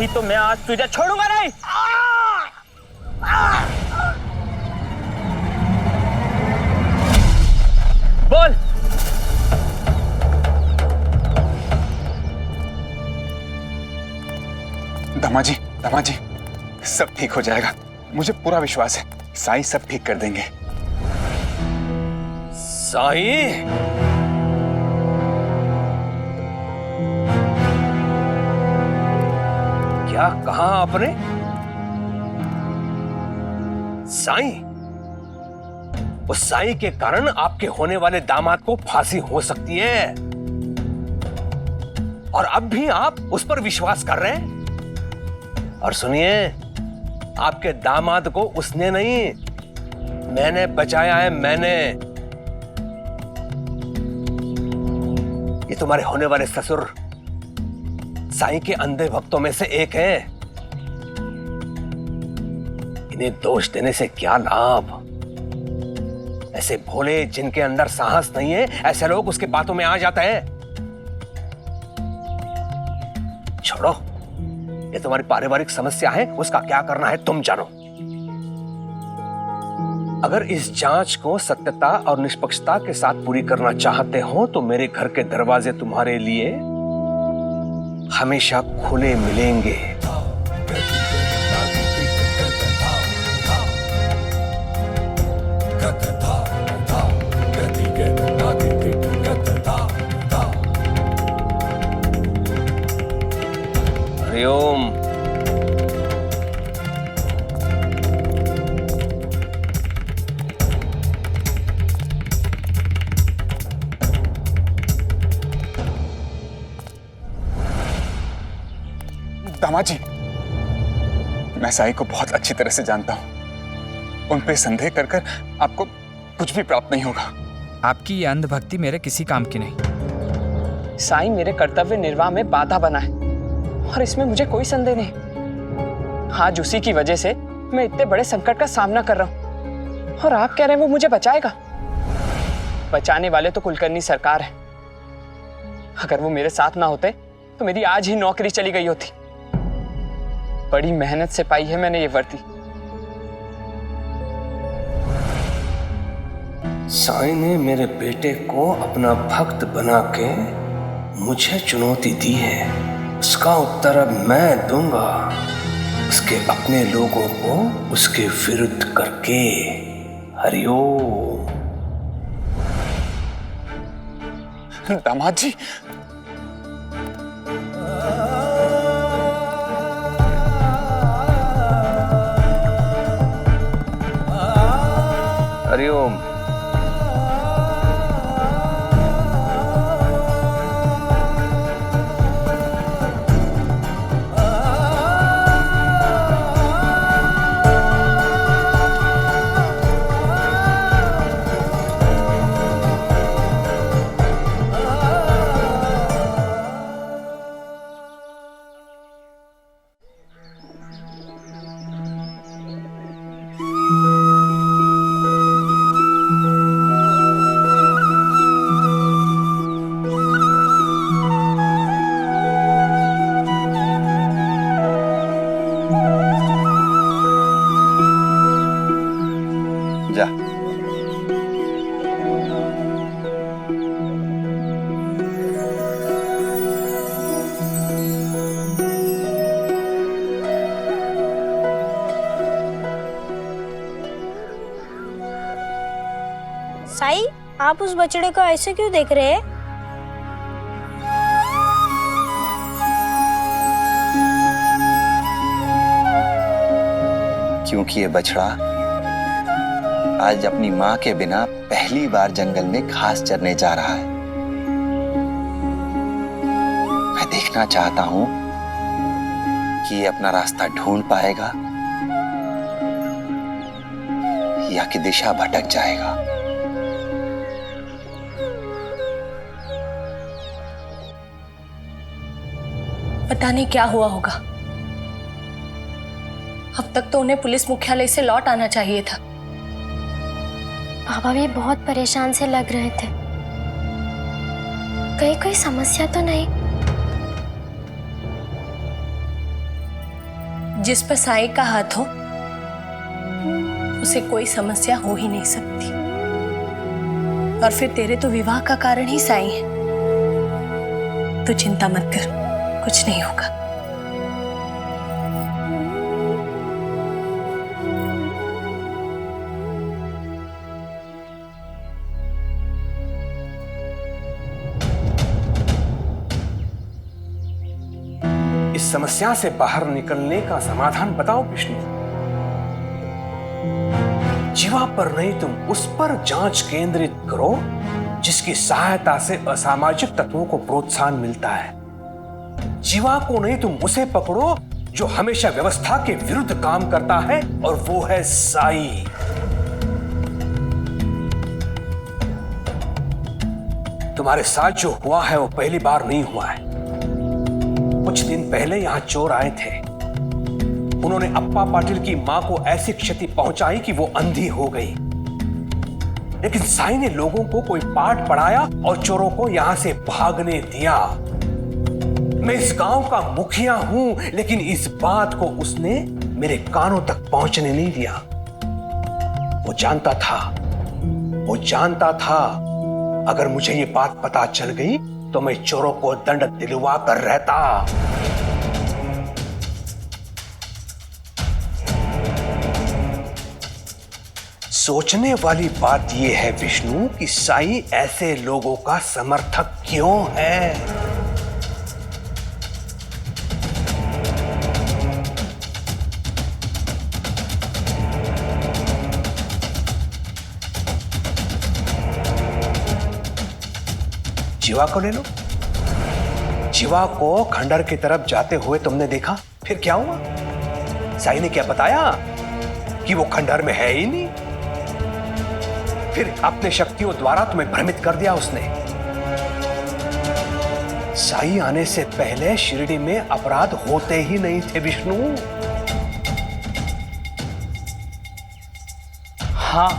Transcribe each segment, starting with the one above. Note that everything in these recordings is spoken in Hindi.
नहीं तो मैं आज तुझे छोड़ूंगा नहीं। बोल। दामाजी, दामाजी, सब ठीक हो जाएगा, मुझे पूरा विश्वास है। साईं सब ठीक कर देंगे। साईं? क्या कहा आपने? साईं? उस साईं के कारण आपके होने वाले दामाद को फांसी हो सकती है, और अब भी आप उस पर विश्वास कर रहे हैं? और सुनिए, आपके दामाद को उसने नहीं, मैंने बचाया है, मैंने। ये तुम्हारे होने वाले ससुर साईं के अंधे भक्तों में से एक है। इन्हें दोष देने से क्या लाभ? ऐसे भोले जिनके अंदर साहस नहीं है, ऐसे लोग उसके बातों में आ जाते हैं। छोड़ो, ये तुम्हारी पारिवारिक समस्या है, उसका क्या करना है तुम जानो। अगर इस जांच को सत्यता और निष्पक्षता के साथ पूरी करना चाहते हो तो मेरे घर के दरवाजे तुम्हारे लिए हमेशा खुले मिलेंगे। हरिओम। दामाजी, मैं साईं को बहुत अच्छी तरह से जानता हूं। उन पे संदेह कर कर आपको कुछ भी प्राप्त नहीं होगा। आपकी ये अंधभक्ति मेरे किसी काम की नहीं। साईं मेरे कर्तव्य निर्वाह में बाधा बना है, और इसमें मुझे कोई संदेह नहीं। आज उसी की वजह से मैं इतने बड़े संकट का सामना कर रहा हूं, और आप कह रहे हैं वो मुझे बचाएगा। बचाने वाले तो कुलकर्णी सरकार है। अगर वो मेरे साथ ना होते तो मेरी आज ही नौकरी चली गई होती। बड़ी मेहनत से पाई है मैंने ये वर्दी। साईं ने मेरे बेटे को अपना भक्त बना के मुझे चुनौती दी है, उसका उत्तर अब मैं दूंगा, उसके अपने लोगों को उसके विरुद्ध करके। हरिओम। दामाद जी, हरिओम। जा। साईं, आप उस बछड़े को ऐसे क्यों देख रहे हैं? क्योंकि ये बछड़ा आज अपनी माँ के बिना पहली बार जंगल में घास चरने जा रहा है। मैं देखना चाहता हूं कि ये अपना रास्ता ढूंढ पाएगा या कि दिशा भटक जाएगा। पता नहीं क्या हुआ होगा। अब तक तो उन्हें पुलिस मुख्यालय से लौट आना चाहिए था। बाबा भी बहुत परेशान से लग रहे थे। कहीं कोई समस्या तो नहीं? जिस पर साई का हाथ हो उसे कोई समस्या हो ही नहीं सकती। और फिर तेरे तो विवाह का कारण ही साई है। तू चिंता मत कर, कुछ नहीं होगा। इस समस्या से बाहर निकलने का समाधान बताओ विष्णु। जीवा पर नहीं तुम उस पर जांच केंद्रित करो जिसकी सहायता से असामाजिक तत्वों को प्रोत्साहन मिलता है। जीवा को नहीं तुम उसे पकड़ो जो हमेशा व्यवस्था के विरुद्ध काम करता है, और वो है साई। तुम्हारे साथ जो हुआ है वो पहली बार नहीं हुआ है। कुछ दिन पहले यहां चोर आए थे। उन्होंने अप्पा पाटिल की मां को ऐसी क्षति पहुंचाई कि वो अंधी हो गई। लेकिन साई ने लोगों को कोई पाठ पढ़ाया और चोरों को यहां से भागने दिया। मैं इस गांव का मुखिया हूं, लेकिन इस बात को उसने मेरे कानों तक पहुंचने नहीं दिया। वो जानता था अगर मुझे ये बात पता चल गई तो मैं चोरों को दंड दिलवा कर रहता। सोचने वाली बात यह है विष्णु कि साई ऐसे लोगों का समर्थक क्यों है। जीवा को ले लो। जीवा को खंडर की तरफ जाते हुए तुमने देखा, फिर क्या हुआ? साई ने क्या बताया कि वो खंडर में है ही नहीं। फिर अपने शक्तियों द्वारा तुम्हें भ्रमित कर दिया उसने। साई आने से पहले शिरडी में अपराध होते ही नहीं थे विष्णु। हाँ,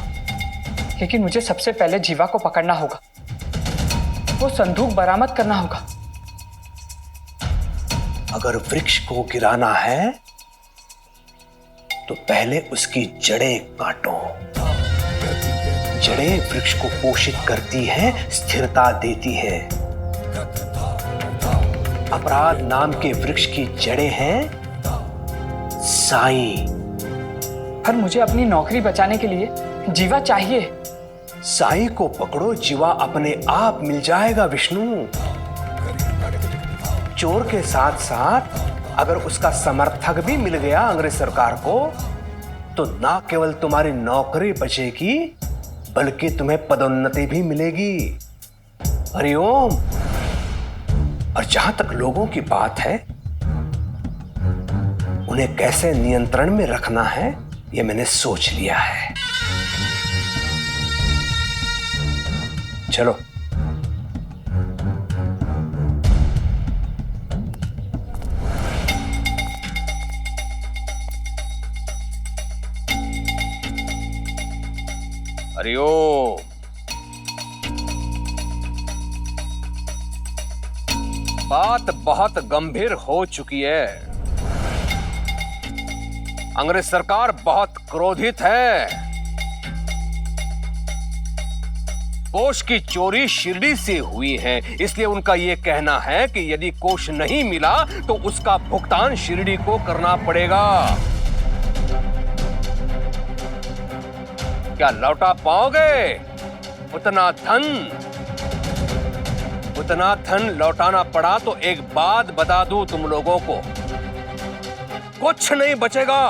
लेकिन मुझे सबसे पहले जीवा को पकड़ना होगा। वो संदूक बरामद करना होगा। अगर वृक्ष को गिराना है तो पहले उसकी जड़ें काटो। जड़ें वृक्ष को पोषित करती हैं, स्थिरता देती है। अपराध नाम के वृक्ष की जड़ें हैं साई। पर मुझे अपनी नौकरी बचाने के लिए जीवा चाहिए। साई को पकड़ो, जीवा अपने आप मिल जाएगा विष्णु। चोर के साथ साथ अगर उसका समर्थक भी मिल गया अंग्रेज सरकार को, तो ना केवल तुम्हारी नौकरी बचेगी बल्कि तुम्हें पदोन्नति भी मिलेगी। हरिओम। और जहां तक लोगों की बात है, उन्हें कैसे नियंत्रण में रखना है यह मैंने सोच लिया है। चलो। हरिओम। बात बहुत गंभीर हो चुकी है। अंग्रेज सरकार बहुत क्रोधित है। कोष की चोरी शिरडी से हुई है, इसलिए उनका यह कहना है कि यदि कोष नहीं मिला तो उसका भुगतान शिरडी को करना पड़ेगा। क्या लौटा पाओगे उतना धन लौटाना पड़ा तो एक बात बता दूं तुम लोगों को, कुछ नहीं बचेगा।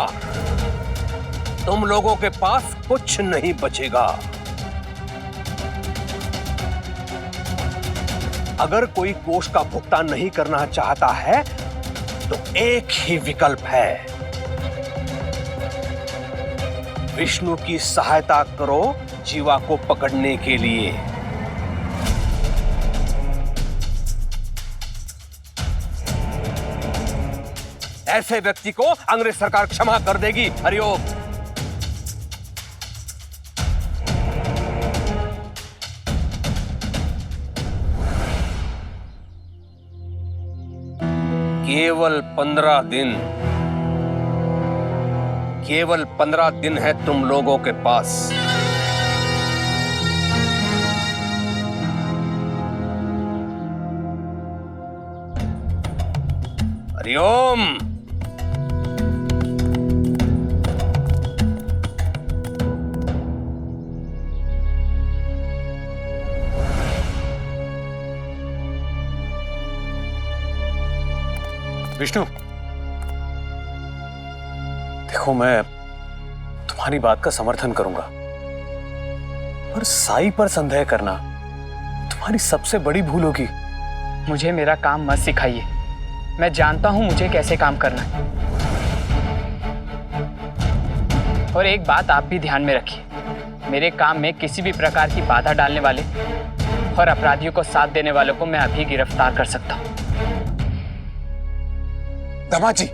तुम लोगों के पास कुछ नहीं बचेगा। अगर कोई कोष का भुगतान नहीं करना चाहता है तो एक ही विकल्प है, विष्णु की सहायता करो जीवा को पकड़ने के लिए। ऐसे व्यक्ति को अंग्रेज सरकार क्षमा कर देगी। हरिओम। केवल 15 दिन। केवल 15 दिन है तुम लोगों के पास। हरिओम। विष्णु, देखो मैं तुम्हारी बात का समर्थन करूंगा, पर साई पर संदेह करना तुम्हारी सबसे बड़ी भूल होगी। मुझे मेरा काम मत सिखाइए, मैं जानता हूं मुझे कैसे काम करना है। और एक बात आप भी ध्यान में रखिए, मेरे काम में किसी भी प्रकार की बाधा डालने वाले और अपराधियों को साथ देने वालों को मैं अभी गिरफ्तार कर सकता हूं। दामाद जी,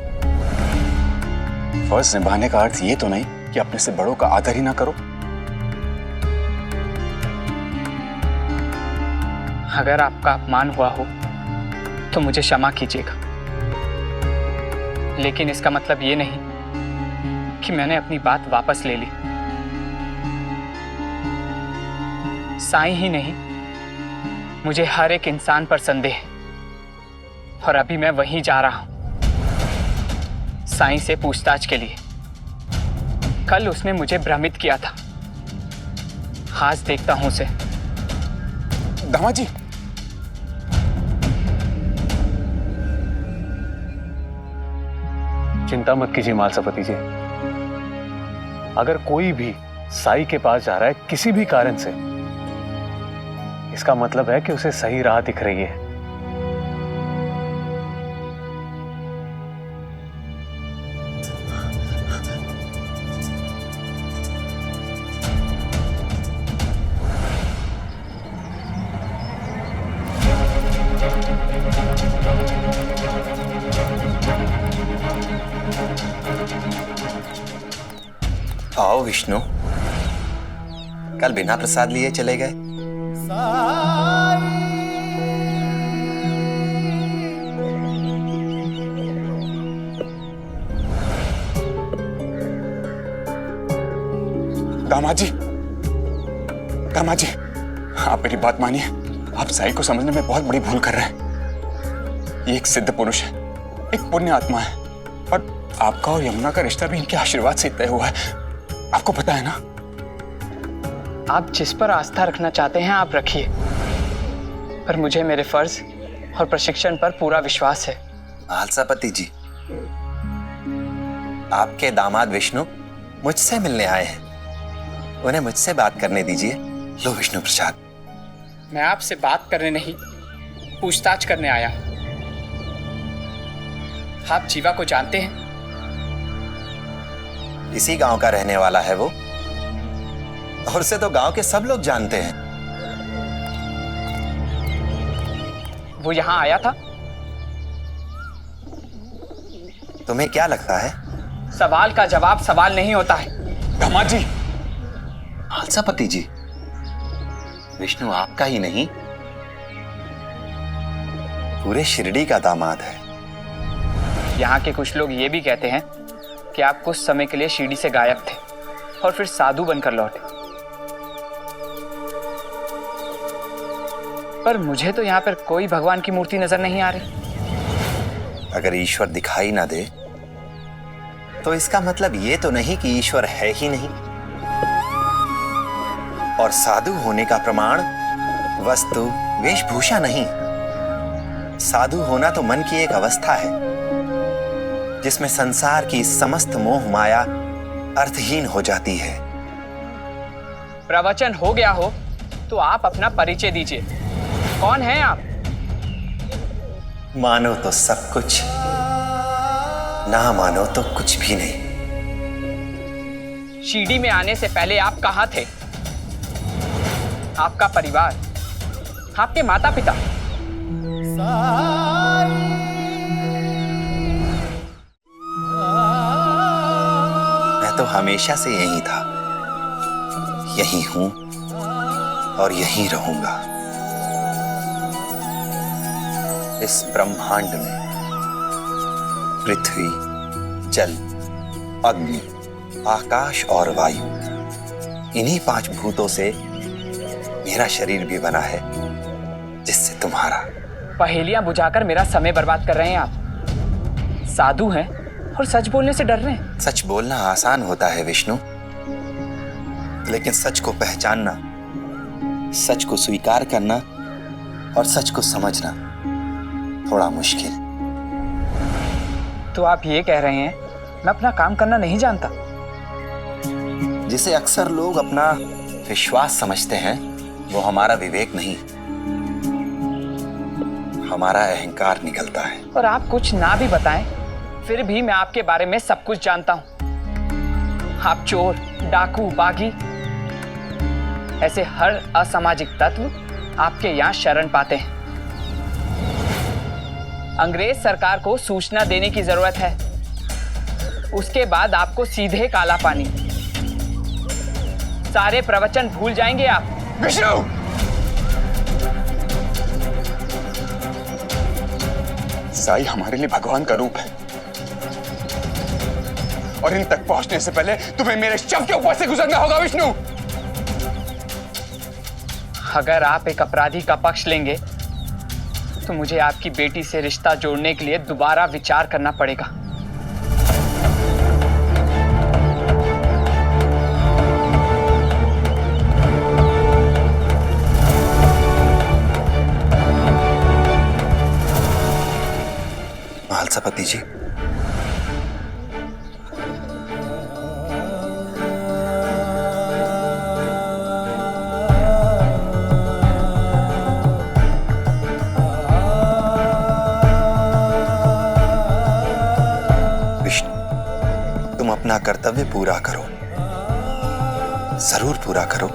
फर्ज निभाने का अर्थ ये तो नहीं कि अपने से बड़ों का आदर ही ना करो। अगर आपका अपमान हुआ हो तो मुझे क्षमा कीजिएगा, लेकिन इसका मतलब ये नहीं कि मैंने अपनी बात वापस ले ली। साईं ही नहीं, मुझे हर एक इंसान पर संदेह है, और अभी मैं वहीं जा रहा हूं साईं से पूछताछ के लिए। कल उसने मुझे भ्रमित किया था, आज देखता हूं उसे। दामाद जी, चिंता मत कीजिए मालसापति जी, अगर कोई भी साई के पास जा रहा है किसी भी कारण से, इसका मतलब है कि उसे सही राह दिख रही है। आओ विष्णु, कल बिना प्रसाद लिए चले गए। दामाद जी, दामाद जी, आप मेरी बात मानिए। आप साई को समझने में बहुत बड़ी भूल कर रहे हैं। ये एक सिद्ध पुरुष है, एक पुण्य आत्मा है, और आपका और यमुना का रिश्ता भी इनके आशीर्वाद से तय हुआ है। आपको पता है ना? आप जिस पर आस्था रखना चाहते हैं आप रखिए, पर मुझे मेरे फर्ज और प्रशिक्षण पर पूरा विश्वास है। मालसापति जी, आपके दामाद विष्णु मुझसे मिलने आए हैं, उन्हें मुझसे बात करने दीजिए। लो विष्णु प्रसाद। मैं आपसे बात करने नहीं, पूछताछ करने आया हूं। आप जीवा को जानते हैं? इसी गांव का रहने वाला है वो, और उसे तो गांव के सब लोग जानते हैं। वो यहां आया था? तुम्हें क्या लगता है? सवाल का जवाब सवाल नहीं होता है। दामाद जी, मालसापति जी, विष्णु आपका ही नहीं, पूरे शिरडी का दामाद है। यहाँ के कुछ लोग ये भी कहते हैं कि आप कुछ समय के लिए शिरडी से गायब थे और फिर साधु बनकर लौटे, पर मुझे तो यहाँ पर कोई भगवान की मूर्ति नजर नहीं आ रही। अगर ईश्वर दिखाई ना दे तो इसका मतलब ये तो नहीं कि ईश्वर है ही नहीं। और साधु होने का प्रमाण वस्तु वेशभूषा नहीं, साधु होना तो मन की एक अवस्था है जिसमें संसार की समस्त मोह माया अर्थहीन हो जाती है। प्रवचन हो गया हो तो आप अपना परिचय दीजिए, कौन हैं आप? मानो तो सब कुछ, ना मानो तो कुछ भी नहीं। शिरडी में आने से पहले आप कहाँ थे? आपका परिवार, आपके माता पिता? मैं तो हमेशा से यही था, यही हूं और यही रहूंगा। इस ब्रह्मांड में पृथ्वी, जल, अग्नि, आकाश और वायु, इन्हीं 5 भूतों से मेरा शरीर भी बना है, जिससे तुम्हारा। पहेलियां बुझाकर मेरा समय बर्बाद कर रहे हैं आप। साधु हैं और सच बोलने से डर रहे हैं। सच बोलना आसान होता है विष्णु, लेकिन सच को पहचानना, सच को स्वीकार करना और सच को समझना थोड़ा मुश्किल। तो आप ये कह रहे हैं मैं अपना काम करना नहीं जानता? जिसे अक्सर लोग अपना विश्वास समझते हैं, वो हमारा विवेक नहीं, हमारा अहंकार निकलता है। और आप कुछ ना भी बताएं, फिर भी मैं आपके बारे में सब कुछ जानता हूं। आप चोर, डाकू, बागी, ऐसे हर असामाजिक तत्व आपके यहाँ शरण पाते हैं। अंग्रेज सरकार को सूचना देने की जरूरत है, उसके बाद आपको सीधे काला पानी। सारे प्रवचन भूल जाएंगे आप। विष्णु! साई हमारे लिए भगवान का रूप है, और इन तक पहुंचने से पहले तुम्हें मेरे शव के ऊपर से गुजरना होगा विष्णु। अगर आप एक अपराधी का पक्ष लेंगे तो मुझे आपकी बेटी से रिश्ता जोड़ने के लिए दोबारा विचार करना पड़ेगा। महालसापति जी, अपना कर्तव्य पूरा करो, जरूर पूरा करो,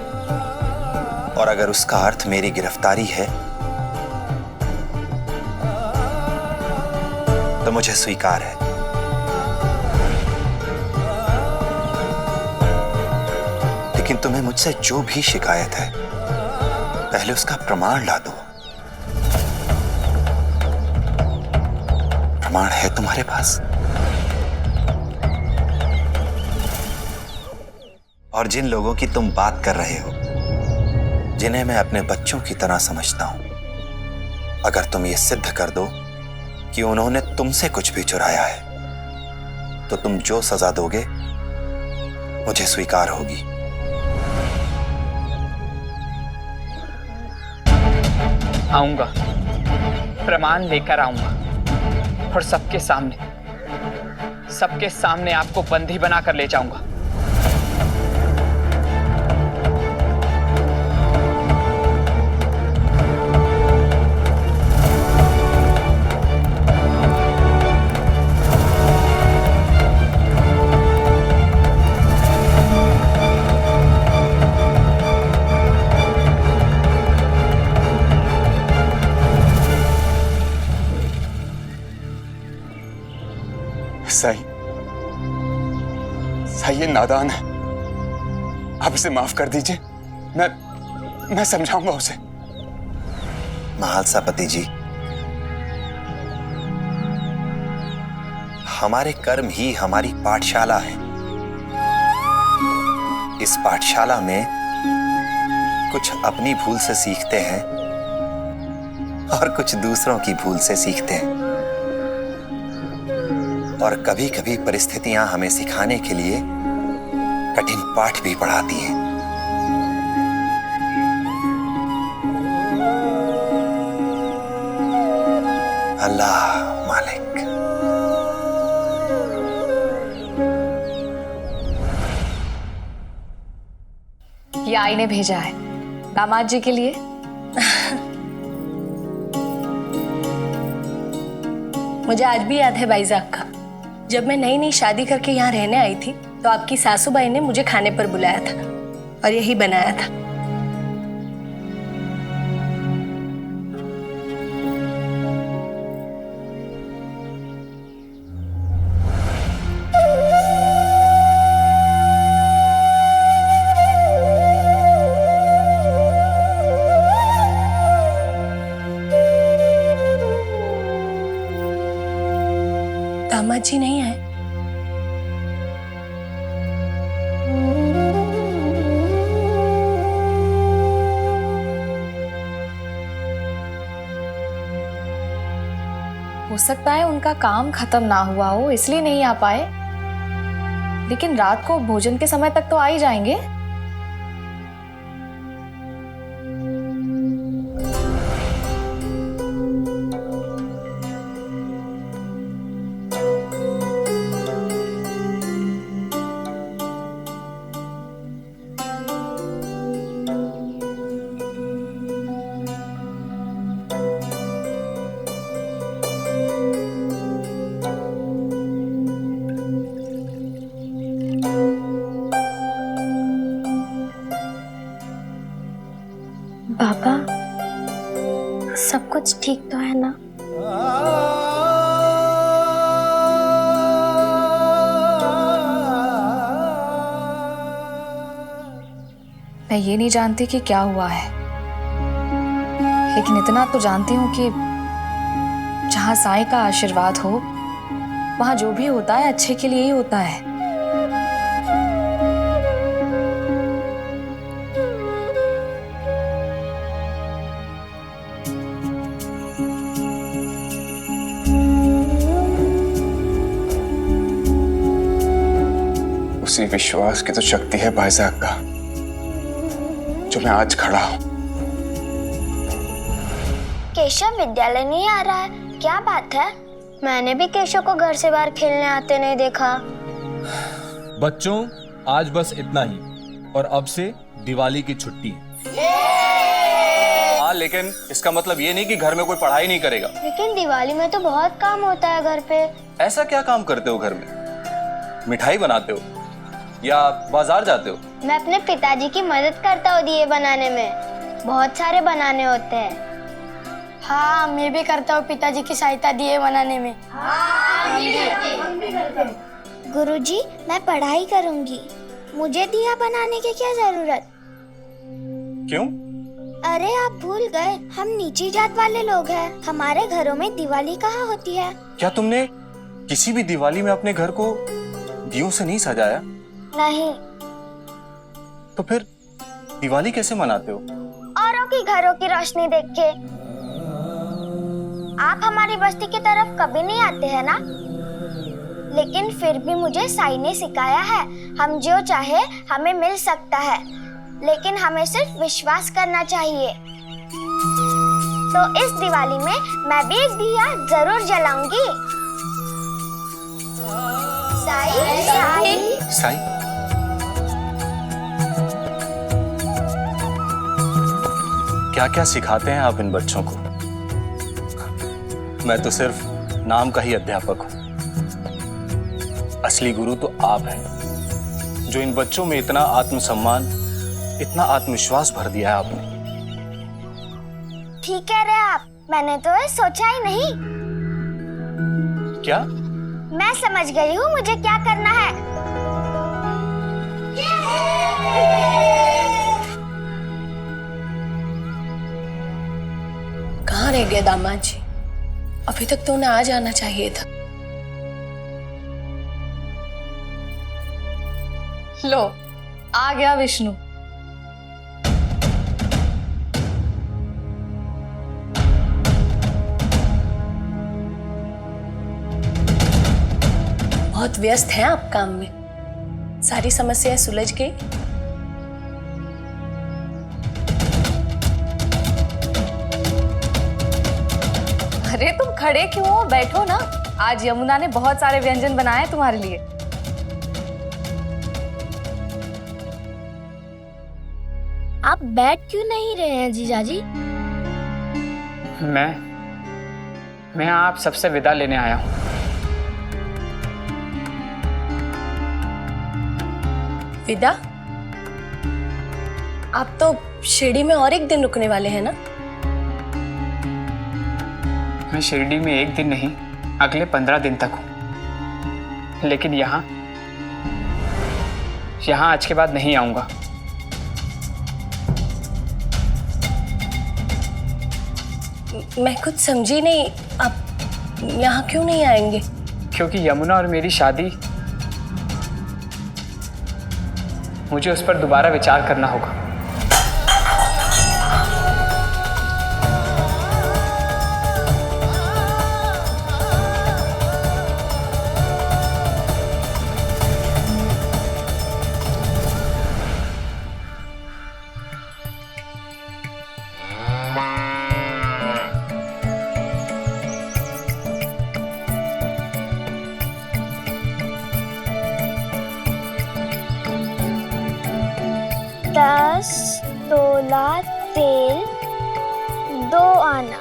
और अगर उसका अर्थ मेरी गिरफ्तारी है तो मुझे स्वीकार है। लेकिन तुम्हें मुझसे जो भी शिकायत है, पहले उसका प्रमाण ला दो। प्रमाण है तुम्हारे पास? और जिन लोगों की तुम बात कर रहे हो, जिन्हें मैं अपने बच्चों की तरह समझता हूं, अगर तुम ये सिद्ध कर दो कि उन्होंने तुमसे कुछ भी चुराया है, तो तुम जो सजा दोगे मुझे स्वीकार होगी। आऊंगा, प्रमाण लेकर आऊंगा, और सबके सामने आपको बंदी बनाकर ले जाऊंगा। साई ये नादान है, आप इसे माफ कर दीजिए। मैं समझाऊंगा उसे। महालसापति जी, हमारे कर्म ही हमारी पाठशाला है। इस पाठशाला में कुछ अपनी भूल से सीखते हैं और कुछ दूसरों की भूल से सीखते हैं, और कभी कभी परिस्थितियां हमें सिखाने के लिए कठिन पाठ भी पढ़ाती हैं। अल्लाह मालिक। ये आई ने भेजा है दामाद जी के लिए। मुझे आज भी याद है भाईजाक का, जब मैं नई नई शादी करके यहाँ रहने आई थी तो आपकी सासूबाई ने मुझे खाने पर बुलाया था और यही बनाया था। दामाद जी नहीं आए? हो सकता है उनका काम खत्म ना हुआ हो इसलिए नहीं आ पाए, लेकिन रात को भोजन के समय तक तो आ ही जाएंगे। पापा, सब कुछ ठीक तो है ना? मैं ये नहीं जानती कि क्या हुआ है, लेकिन इतना तो जानती हूँ कि जहाँ साईं का आशीर्वाद हो वहाँ जो भी होता है अच्छे के लिए ही होता है। उसी विश्वास की तो शक्ति है भाईजान का, जो मैं आज खड़ा हूं। केशव विद्यालय नहीं आ रहा है, क्या बात है? मैंने भी केशव को घर से बाहर खेलने आते नहीं देखा। बच्चों, आज बस इतना ही, और अब से दिवाली की छुट्टी है। हाँ, लेकिन इसका मतलब ये नहीं कि घर में कोई पढ़ाई नहीं करेगा। लेकिन दिवाली में तो बहुत काम होता है घर पे। ऐसा क्या काम करते हो घर में? मिठाई बनाते हो या बाजार जाते हो? मैं अपने पिताजी की मदद करता हूँ दिए बनाने में, बहुत सारे बनाने होते हैं। हाँ, मैं भी करता हूँ पिताजी की सहायता दिए बनाने में। गुरुजी, मैं पढ़ाई करूँगी, मुझे दिया बनाने की क्या जरूरत? क्यों? अरे आप भूल गए, हम नीची जात वाले लोग हैं, हमारे घरों में दिवाली कहाँ होती है? क्या तुमने किसी भी दिवाली में अपने घर को दियों से नहीं सजाया? नहीं। तो फिर दिवाली कैसे मनाते हो? औरों की घरों की रोशनी देख के। आप हमारी बस्ती की तरफ कभी नहीं आते हैं ना? लेकिन फिर भी मुझे साईं ने सिखाया है, हम जो चाहे हमें मिल सकता है, लेकिन हमें सिर्फ विश्वास करना चाहिए। तो इस दिवाली में मैं भी एक दिया जरूर जलाऊंगी। साईं, साईं। साईं? क्या क्या सिखाते हैं आप इन बच्चों को? मैं तो सिर्फ नाम का ही अध्यापक हूं। असली गुरु तो आप हैं, जो इन बच्चों में इतना आत्मसम्मान, इतना आत्मविश्वास भर दिया है आपने। ठीक कह रहे आप, मैंने तो ये सोचा ही नहीं। क्या? मैं समझ गई हूँ मुझे क्या करना है। कहाँ रह गए दामाद जी? अभी तक तो उन्हें आ जाना चाहिए था। लो, आ गया विष्णु। बहुत व्यस्त हैं आप काम में, सारी समस्याएं सुलझ गई? अरे तुम खड़े क्यों हो, बैठो ना। आज यमुना ने बहुत सारे व्यंजन बनाए तुम्हारे लिए। आप बैठ क्यों नहीं रहे हैं जीजाजी? मैं आप सबसे विदा लेने आया हूँ। विदा? आप तो शिरडी में और एक दिन रुकने वाले हैं ना? मैं शिरडी में एक दिन नहीं, अगले 15 दिन तक हूँ, लेकिन यहाँ आज के बाद नहीं आऊंगा। मैं कुछ समझी नहीं, आप यहाँ क्यों नहीं आएंगे? क्योंकि यमुना और मेरी शादी, मुझे उस पर दोबारा विचार करना होगा। 2 आना,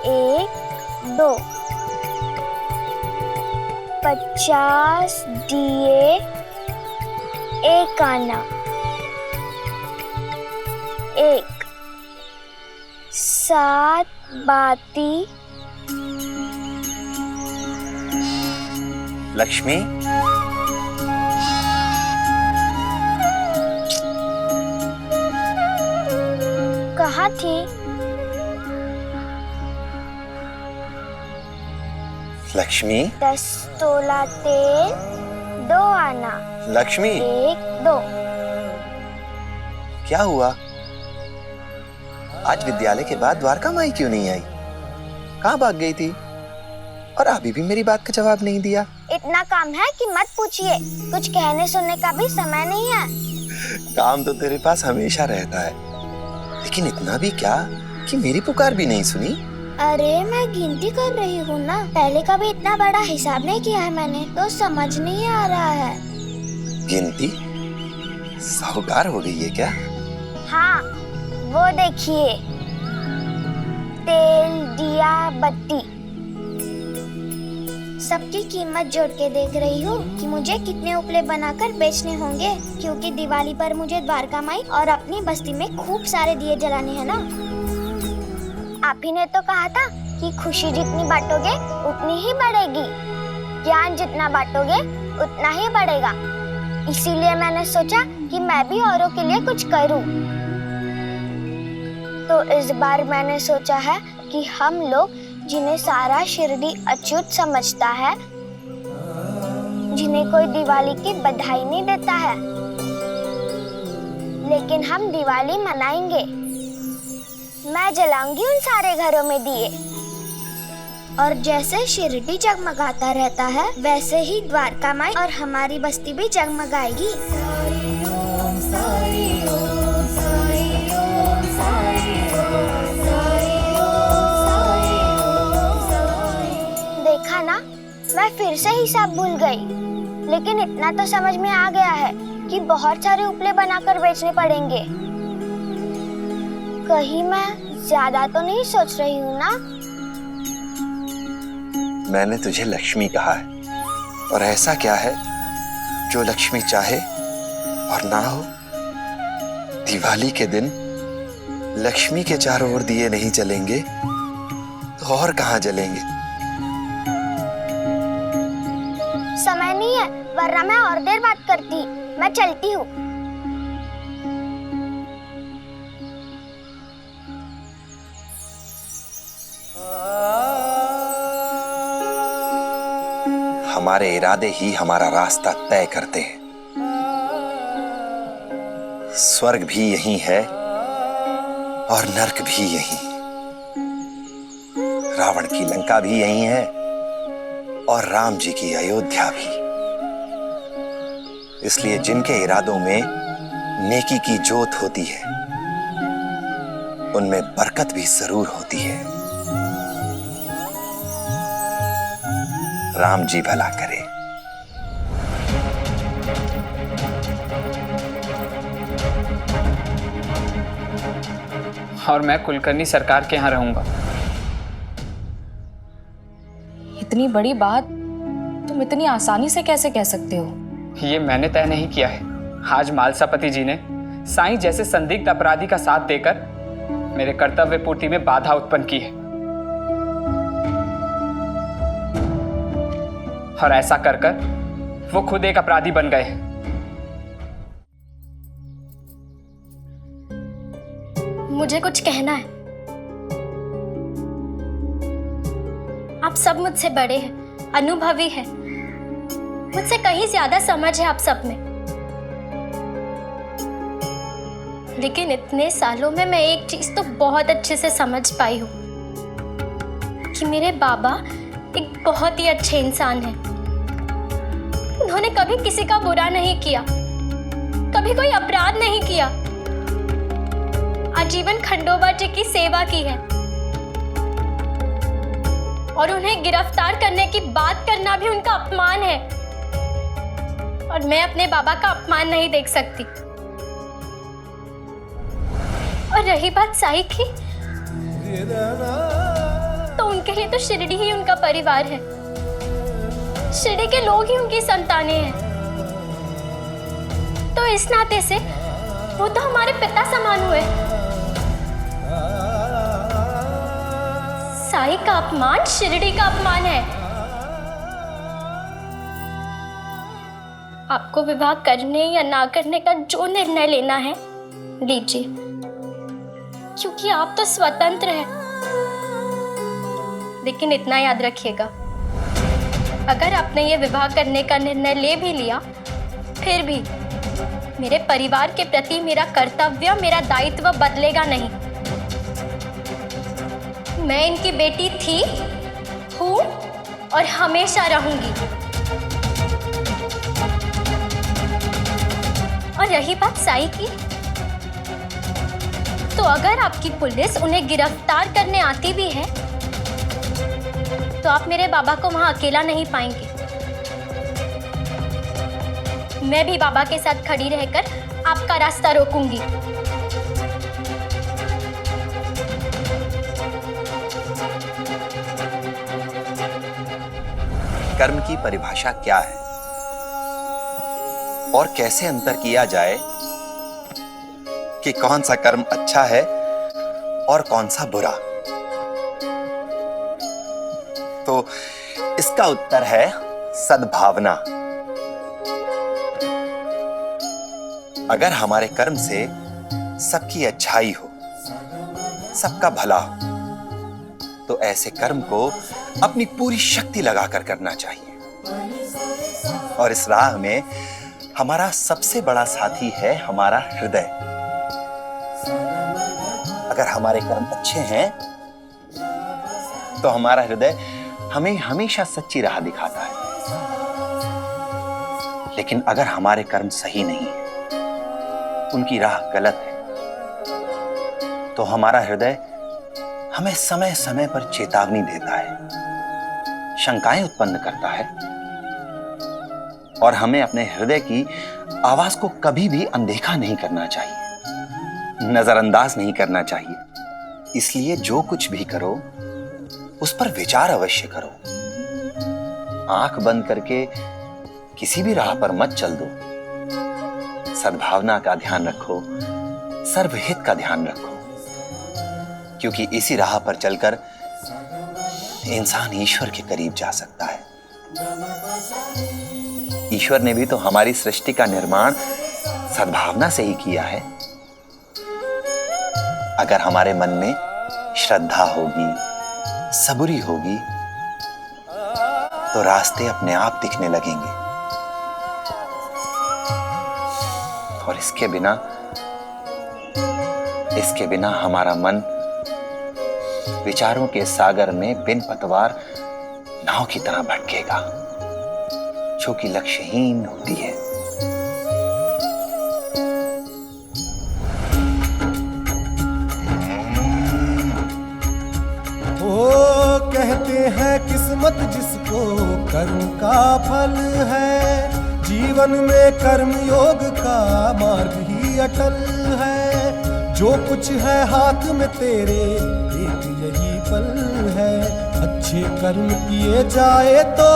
1 2, 50 दिए 1 आना, 1 7 बाती। लक्ष्मी, कहाँ थी? लक्ष्मी, 10 तोला तेल 2 आना, लक्ष्मी, 1 2। क्या हुआ? आज विद्यालय के बाद द्वारका माई क्यों नहीं आई? कहाँ भाग गई थी? और अभी भी मेरी बात का जवाब नहीं दिया। इतना काम है कि मत पूछिए, कुछ कहने सुनने का भी समय नहीं है। काम तो तेरे पास हमेशा रहता है, लेकिन इतना भी क्या कि मेरी पुकार भी नहीं सुनी? अरे मैं गिनती कर रही हूँ ना, पहले कभी इतना बड़ा हिसाब नहीं किया है मैंने, तो समझ नहीं आ रहा है। गिनती? साहूकार हो गई है क्या? हाँ, वो देखिए, तेल, दिया, बत्ती, सबकी कीमत जोड़ के देख रही हूँ कि मुझे कितने उपले बनाकर बेचने होंगे, क्योंकि दिवाली पर मुझे द्वारका माई और अपनी बस्ती में खूब सारे दिए जलाने हैं ना। आप ही ने तो कहा था कि खुशी जितनी बांटोगे उतनी ही बढ़ेगी, ज्ञान जितना बांटोगे उतना ही बढ़ेगा। इसीलिए मैंने सोचा कि मैं भी औरों के लिए कुछ करूं। तो इस बार मैंने सोचा है कि हम लोग जिन्हें सारा शिरडी अछूत समझता है, जिन्हें कोई दिवाली की बधाई नहीं देता है, लेकिन हम दिवाली मनाएंगे। मैं जलाऊंगी उन सारे घरों में दिए, और जैसे शिरडी जगमगाता रहता है वैसे ही द्वारका माई और हमारी बस्ती भी जगमगाएगी। देखा ना, मैं फिर से हिसाब भूल गई, लेकिन इतना तो समझ में आ गया है कि बहुत सारे उपले बनाकर बेचने पड़ेंगे। कहीं मैं ज्यादा तो नहीं सोच रही हूँ ना? मैंने तुझे लक्ष्मी कहा है, और ऐसा क्या है जो लक्ष्मी चाहे और ना हो? दिवाली के दिन लक्ष्मी के चारों ओर दिए नहीं जलेंगे तो और कहाँ जलेंगे? समय नहीं है, वरना मैं और देर बात करती। मैं चलती हूँ। हमारे इरादे ही हमारा रास्ता तय करते हैं। स्वर्ग भी यही है और नरक भी यही। रावण की लंका भी यही है और राम जी की अयोध्या भी। इसलिए जिनके इरादों में नेकी की जोत होती है, उनमें बरकत भी जरूर होती है। राम जी भला करे। और मैं कुलकर्णी सरकार के यहाँ रहूंगा। इतनी बड़ी बात तुम इतनी आसानी से कैसे कह सकते हो? ये मैंने तय नहीं किया है। आज मालसापति जी ने साईं जैसे संदिग्ध अपराधी का साथ देकर मेरे कर्तव्य पूर्ति में बाधा उत्पन्न की है, और ऐसा कर कर वो खुद एक अपराधी बन गए हैं। मुझे कुछ कहना है। आप सब मुझसे बड़े हैं, अनुभवी हैं, मुझसे कहीं ज्यादा समझ है आप सब में। लेकिन इतने सालों में मैं एक चीज तो बहुत अच्छे से समझ पाई हूँ कि मेरे बाबा एक बहुत ही अच्छे इंसान हैं। उन्होंने कभी किसी का बुरा नहीं किया, कभी कोई अपराध नहीं किया, आजीवन खंडोबा जी की सेवा की है, और उन्हें गिरफ्तार करने की बात करना भी उनका अपमान है, और मैं अपने बाबा का अपमान नहीं देख सकती। और रही बात साई की, तो उनके लिए तो शिरडी ही उनका परिवार है, शिरडी के लोग ही उनकी संतानें हैं। तो इस नाते से वो तो हमारे पिता समान हुए। साई का अपमान शिरडी का अपमान है। आपको विवाह करने या ना करने का जो निर्णय लेना है लीजिए, क्योंकि आप तो स्वतंत्र हैं। लेकिन इतना याद रखिएगा, अगर आपने ये विवाह करने का निर्णय ले भी लिया, फिर भी मेरे परिवार के प्रति मेरा कर्तव्य, मेरा दायित्व बदलेगा नहीं। मैं इनकी बेटी थी, हूं और हमेशा रहूंगी। और रही बात साई की, तो अगर आपकी पुलिस उन्हें गिरफ्तार करने आती भी है, तो आप मेरे बाबा को वहां अकेला नहीं पाएंगे। मैं भी बाबा के साथ खड़ी रहकर आपका रास्ता रोकूंगी। कर्म की परिभाषा क्या है और कैसे अंतर किया जाए कि कौन सा कर्म अच्छा है और कौन सा बुरा? तो इसका उत्तर है सद्भावना। अगर हमारे कर्म से सबकी अच्छाई हो, सबका भला हो, तो ऐसे कर्म को अपनी पूरी शक्ति लगाकर करना चाहिए। और इस राह में हमारा सबसे बड़ा साथी है हमारा हृदय। अगर हमारे कर्म अच्छे हैं तो हमारा हृदय हमें हमेशा सच्ची राह दिखाता है। लेकिन अगर हमारे कर्म सही नहीं है, उनकी राह गलत है, तो हमारा हृदय हमें समय समय पर चेतावनी देता है, शंकाएं उत्पन्न करता है और हमें अपने हृदय की आवाज को कभी भी अनदेखा नहीं करना चाहिए, नजरअंदाज नहीं करना चाहिए। इसलिए जो कुछ भी करो उस पर विचार अवश्य करो। आंख बंद करके किसी भी राह पर मत चल दो। सद्भावना का ध्यान रखो, सर्वहित का ध्यान रखो, क्योंकि इसी राह पर चलकर इंसान ईश्वर के करीब जा सकता है। ईश्वर ने भी तो हमारी सृष्टि का निर्माण सद्भावना से ही किया है। अगर हमारे मन में श्रद्धा होगी, सबुरी होगी, तो रास्ते अपने आप दिखने लगेंगे। और इसके बिना हमारा मन विचारों के सागर में बिन पतवार नाव की तरह भटकेगा, जो कि लक्ष्यहीन होती है। वो कहते हैं किस्मत जिसको कर्म का फल है, जीवन में कर्म योग का मार्ग ही अटल है। जो कुछ है हाथ में तेरे एक यही पल है, अच्छे कर्म किए जाए तो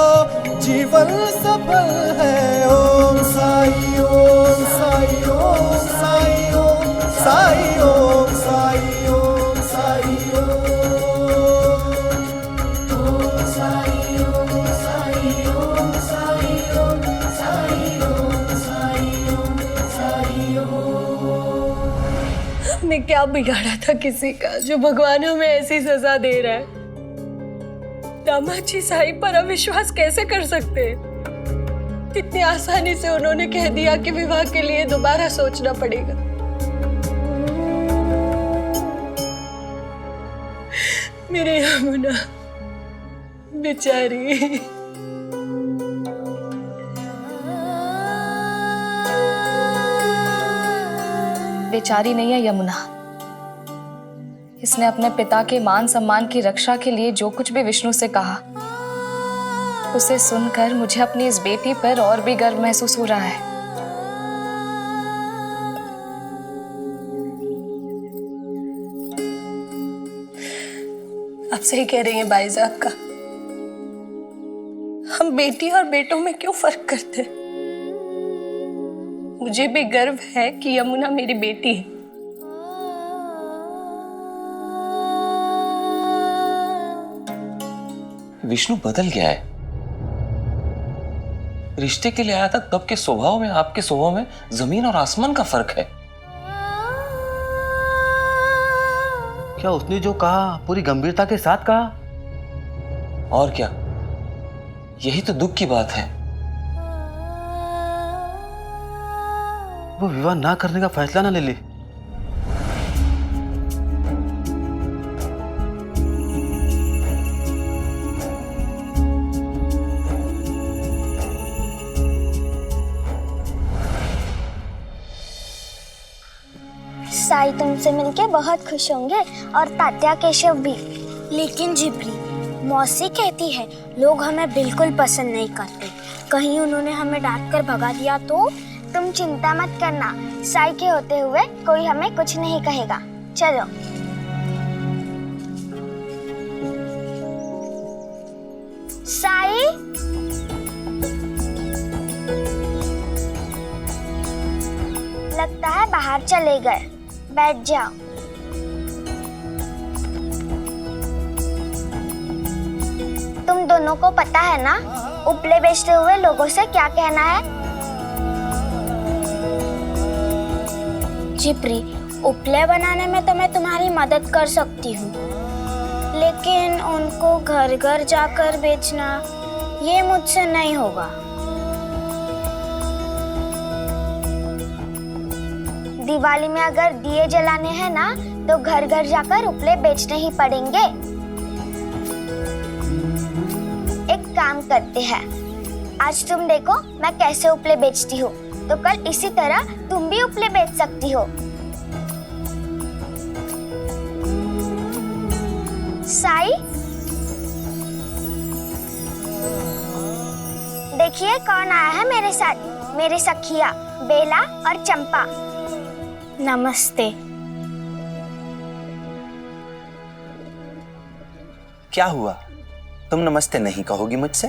जीवन सफल है। ओम साई ओम साई ओम साई ओम साई ओम साई ओम साई हमने क्या बिगाड़ा था किसी का जो भगवान हमें ऐसी सजा दे रहा है? दामाद जी साई पर अविश्वास कैसे कर सकते? कितनी आसानी से उन्होंने कह दिया कि विवाह के लिए दोबारा सोचना पड़ेगा। मेरे यमुना बेचारी। बेचारी नहीं है यमुना, इसने अपने पिता के मान सम्मान की रक्षा के लिए जो कुछ भी विष्णु से कहा, उसे सुनकर मुझे अपनी इस बेटी पर और भी गर्व महसूस हो रहा है। आप सही कह रही हैं भाई साहब का। हम बेटी और बेटों में क्यों फर्क करते हैं? मुझे भी गर्व है कि यमुना मेरी बेटी है। विष्णु बदल गया है। रिश्ते के लिए आया था तब के स्वभाव में, आपके स्वभाव में जमीन और आसमान का फर्क है। क्या उसने जो कहा पूरी गंभीरता के साथ कहा? और क्या, यही तो दुख की बात है। वो विवाह ना करने का फैसला ना ले ले। साई तुमसे मिलके बहुत खुश होंगे और तात्या केशव भी। लेकिन जिब्री, मौसी कहती है लोग हमें बिल्कुल पसंद नहीं करते। कहीं उन्होंने हमें डांट कर भगा दिया तो? तुम चिंता मत करना, साई के होते हुए कोई हमें कुछ नहीं कहेगा। चलो। साई, लगता है बाहर चले गए। बैठ जाओ। तुम दोनों को पता है ना उपले बेचते हुए लोगों से क्या कहना है? जिब्री, उपले बनाने में तो मैं तुम्हारी मदद कर सकती हूँ, लेकिन उनको घर घर जाकर बेचना ये मुझसे नहीं होगा। दिवाली में अगर दिए जलाने हैं ना तो घर घर जाकर उपले बेचने ही पड़ेंगे। एक काम करते हैं, आज तुम देखो मैं कैसे उपले बेचती हूँ, तो कल इसी तरह तुम भी उपले बेच सकती हो। साई, देखिए कौन आया है मेरे साथ। मेरी सखिया बेला और चंपा। नमस्ते। क्या हुआ? तुम नमस्ते नहीं कहोगी मुझसे?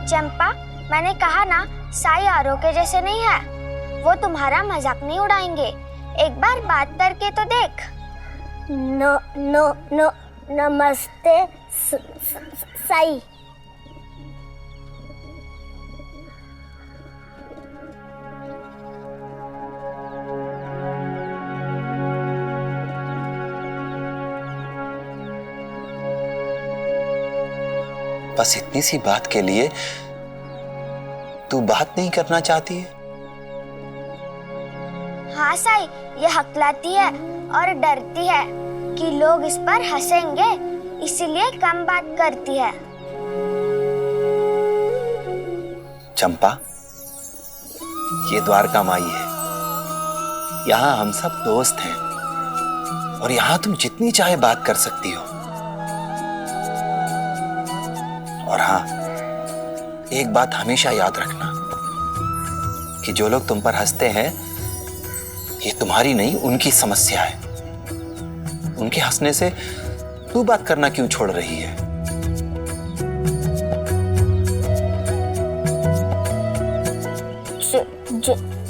चंपा, मैंने कहा ना साई आरो के जैसे नहीं है। वो तुम्हारा मजाक नहीं उड़ाएंगे। एक बार बात करके तो देख। नो नो नो नमस्ते साई। बस इतनी सी बात के लिए तू बात नहीं करना चाहती है? हाँ साई, ये हकलाती है और डरती है कि लोग इस पर हंसेंगे, इसीलिए कम बात करती है। चंपा, ये द्वारका माई है। यहाँ हम सब दोस्त हैं और यहाँ तुम जितनी चाहे बात कर सकती हो। और हाँ, एक बात हमेशा याद रखना कि जो लोग तुम पर हंसते हैं ये तुम्हारी नहीं उनकी समस्या है। उनके हंसने से तू बात करना क्यों छोड़ रही है?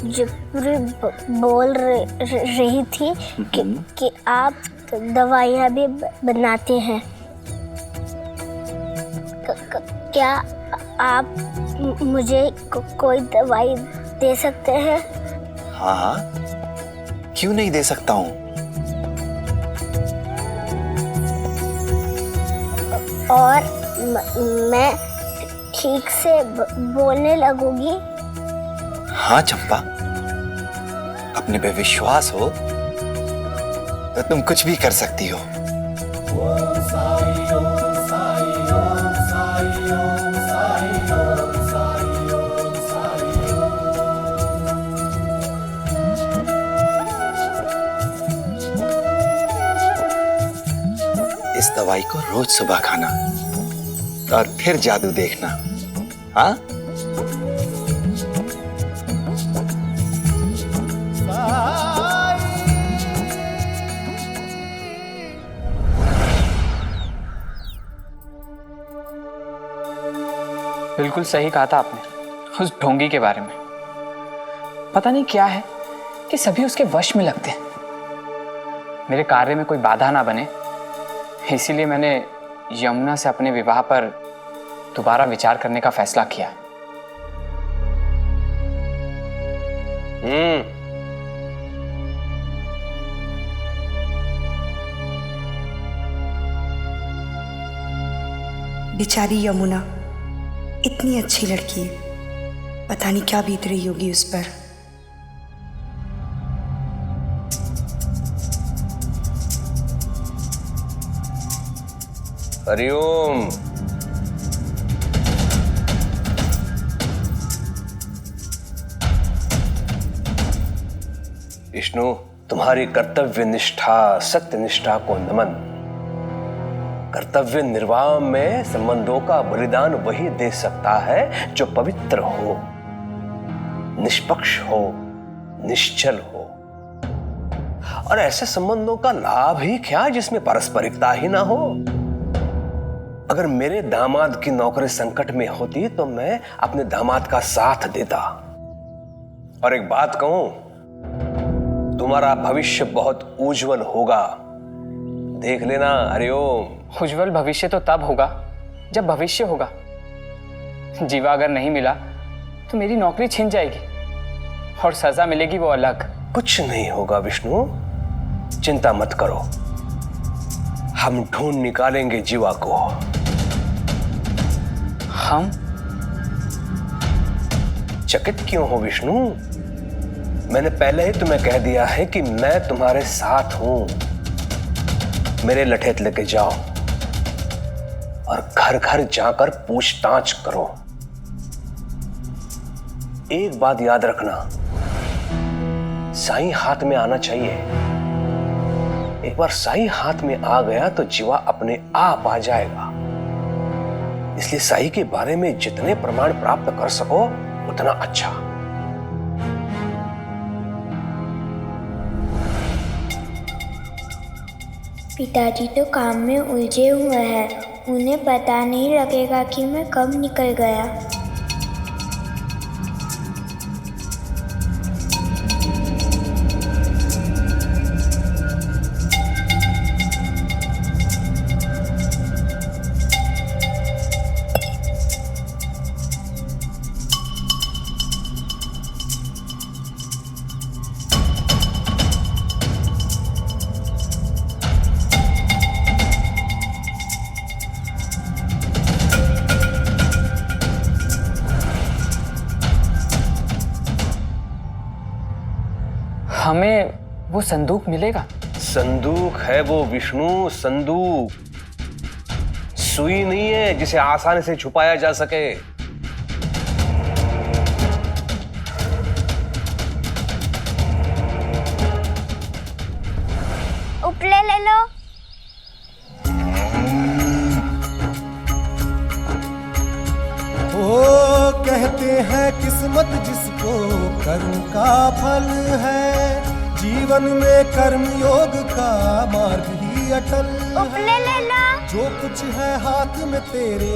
जिब्री बोल रही थी कि आप दवाइयाँ भी बनाते हैं। क्या आप मुझे कोई दवाई दे सकते हैं? हाँ हाँ, क्यों नहीं दे सकता हूँ। और मैं ठीक से बोलने लगूंगी? हाँ चंपा, अपने पे विश्वास हो तो तुम कुछ भी कर सकती हो। इस दवाई को रोज सुबह खाना और फिर जादू देखना। हाँ? बिल्कुल सही कहा था आपने उस ढोंगी के बारे में। पता नहीं क्या है कि सभी उसके वश में लगते हैं। मेरे कार्य में कोई बाधा ना बने, इसीलिए मैंने यमुना से अपने विवाह पर दोबारा विचार करने का फैसला किया। बेचारी यमुना इतनी अच्छी लड़की है, पता नहीं क्या बीत रही होगी उस पर। हरिओम। विष्णु, तुम्हारी कर्तव्य निष्ठा, सत्य निष्ठा को नमन। कर्तव्य निर्वाह में संबंधों का बलिदान वही दे सकता है जो पवित्र हो, निष्पक्ष हो, निश्चल हो। और ऐसे संबंधों का लाभ ही क्या जिसमें पारस्परिकता ही ना हो। अगर मेरे दामाद की नौकरी संकट में होती तो मैं अपने दामाद का साथ देता। और एक बात कहूं, तुम्हारा भविष्य बहुत उज्जवल होगा, देख लेना। हरिओम। उज्जवल भविष्य तो तब होगा जब भविष्य होगा। जीवा अगर नहीं मिला तो मेरी नौकरी छिन जाएगी और सजा मिलेगी वो अलग। कुछ नहीं होगा विष्णु, चिंता मत करो, हम ढूंढ निकालेंगे जीवा को। हम? चकित क्यों हो विष्णु? मैंने पहले ही तुम्हें कह दिया है कि मैं तुम्हारे साथ हूं। मेरे लठेत लेके जाओ और घर घर जाकर पूछताछ करो। एक बात याद रखना, साईं हाथ में आना चाहिए। एक बार साईं हाथ में आ गया तो जीवा अपने आप आ जाएगा। इसलिए साईं के बारे में जितने प्रमाण प्राप्त कर सको उतना अच्छा। पिताजी तो काम में उलझे हुए हैं, उन्हें पता नहीं लगेगा कि मैं कब निकल गया। हमें वो संदूक मिलेगा? संदूक है वो विष्णु, संदूक। सुई नहीं है जिसे आसानी से छुपाया जा सके। उपले ले लो। ओ कहते हैं किस्मत जिसको कर्म का फल है, जीवन में कर्म योग का मार्ग ही अटल उपले ले लो। जो कुछ है हाथ में तेरे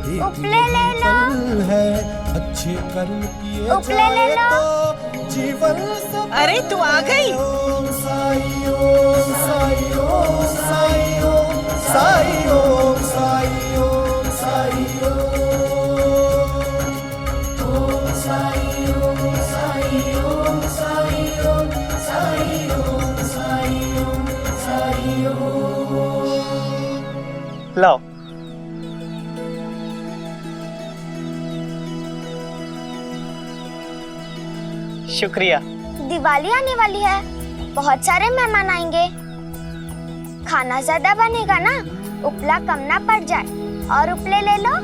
एक उपले ले लो। फल है, अच्छे कर्म किए उपले ले जाए लो। तो जीवन सब। अरे तू आ गई? ओम साई ओम साई ओम साई ओम साई ओम साई ओम साई ओम साई ओम साई ओम साई ओम साई ओम साई ओम साई ओम। लाओ। शुक्रिया। दिवाली आने वाली है, बहुत सारे मेहमान आएंगे, खाना ज्यादा बनेगा ना, उपला कम ना पड़ जाए। और उपले ले लो।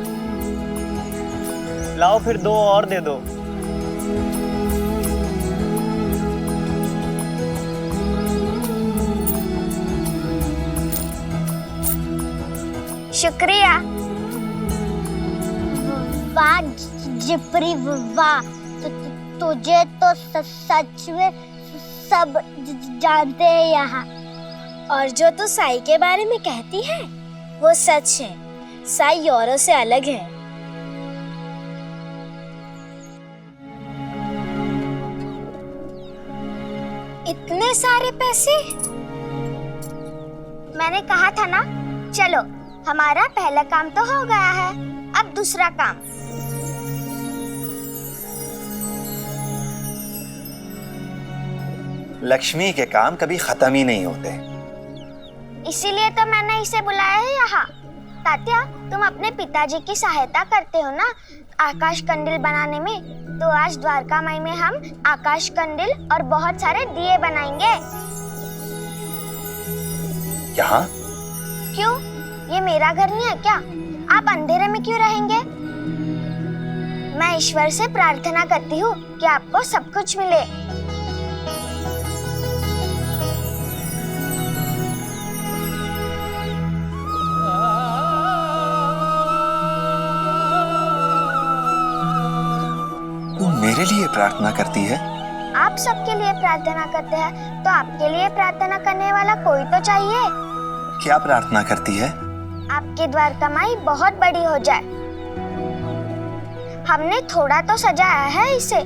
लाओ फिर 2 और दे दो। शुक्रिया। वाह जिपरी वाह, तुझे तो सच में सब जानते हैं यहाँ। और जो तू साई के बारे में कहती है वो सच है। साई औरों से अलग है। इतने सारे पैसे? मैंने कहा था ना, चलो हमारा पहला काम तो हो गया है, अब दूसरा काम। लक्ष्मी के काम कभी खत्म ही नहीं होते। इसीलिए तो मैंने इसे बुलाया है यहाँ। तात्या, तुम अपने पिताजी की सहायता करते हो ना आकाश कंडील बनाने में, तो आज द्वारका माई में हम आकाश कंडील और बहुत सारे दिए बनाएंगे। यहाँ? क्यों? ये मेरा घर नहीं है क्या? आप अंधेरे में क्यों रहेंगे? मैं ईश्वर से प्रार्थना करती हूँ कि आपको सब कुछ मिले। तू मेरे लिए प्रार्थना करती है? आप सबके लिए प्रार्थना करते हैं, तो आपके लिए प्रार्थना करने वाला कोई तो चाहिए। क्या प्रार्थना करती है? आपकी द्वारका माई बहुत बड़ी हो जाए। हमने थोड़ा तो सजाया है इसे,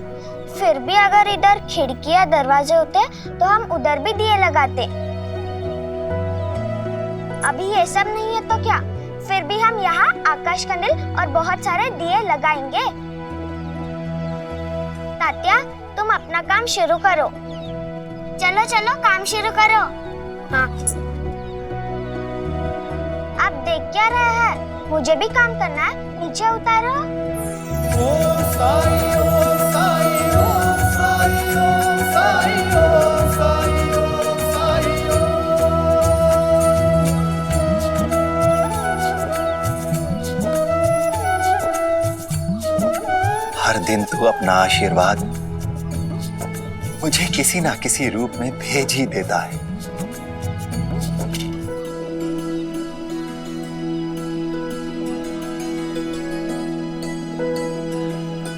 फिर भी अगर इधर खिड़की या दरवाजे होते तो हम उधर भी दिए लगाते। अभी ये सब नहीं है तो क्या, फिर भी हम यहाँ आकाश कंडील और बहुत सारे दिए लगाएंगे। तात्या, तुम अपना काम शुरू करो। चलो चलो काम शुरू करो। हाँ। आप देख क्या रहे हैं? मुझे भी काम करना है, नीचे उतारो। ओम साई ओम साई ओम साई ओम साई ओम साई ओम साई ओम। हर दिन तू अपना आशीर्वाद मुझे किसी ना किसी रूप में भेज ही देता है।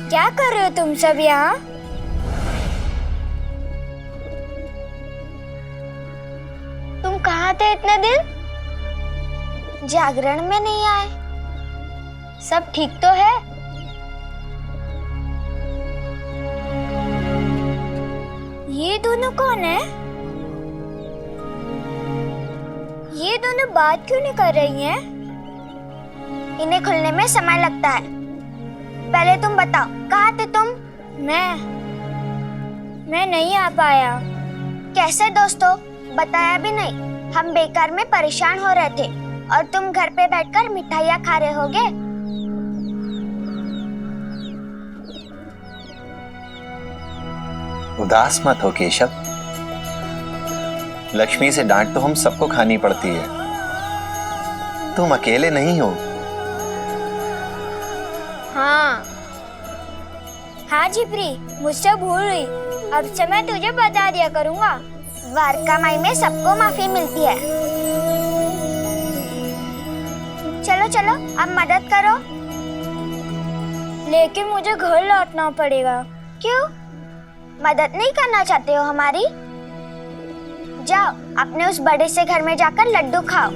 क्या कर रहे हो तुम सब यहाँ? तुम कहाँ थे इतने दिन? जागरण में नहीं आए? सब ठीक तो है? ये दोनों कौन है? ये दोनों बात क्यों नहीं कर रही हैं? इन्हें खुलने में समय लगता है। पहले तुम बताओ, कहाँ थे तुम? मैं नहीं आ पाया। कैसे दोस्तों, बताया भी नहीं। हम बेकार में परेशान हो रहे थे और तुम घर पे बैठकर मिठाइयाँ खा रहे होगे। उदास मत हो केशव, लक्ष्मी से डांट तो हम सबको खानी पड़ती है, तुम अकेले नहीं हो। हाँ जिप्री, मुझसे भूल हुई। अब से मैं तुझे बता दिया करूँगा। द्वारका माई में सबको माफी मिलती है। चलो चलो अब मदद करो। लेकिन मुझे घर लौटना पड़ेगा। क्यों? मदद नहीं करना चाहते हो हमारी? जाओ अपने उस बड़े से घर में जाकर लड्डू खाओ।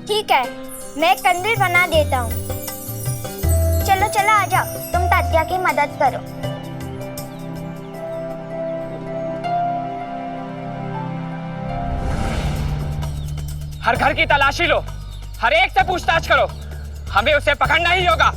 ठीक है, मैं कंदील बना देता हूँ। चलो चलो आ जाओ, तुम तात्या की मदद करो। हर घर की तलाशी लो, हर एक से पूछताछ करो, हमें उसे पकड़ना ही होगा।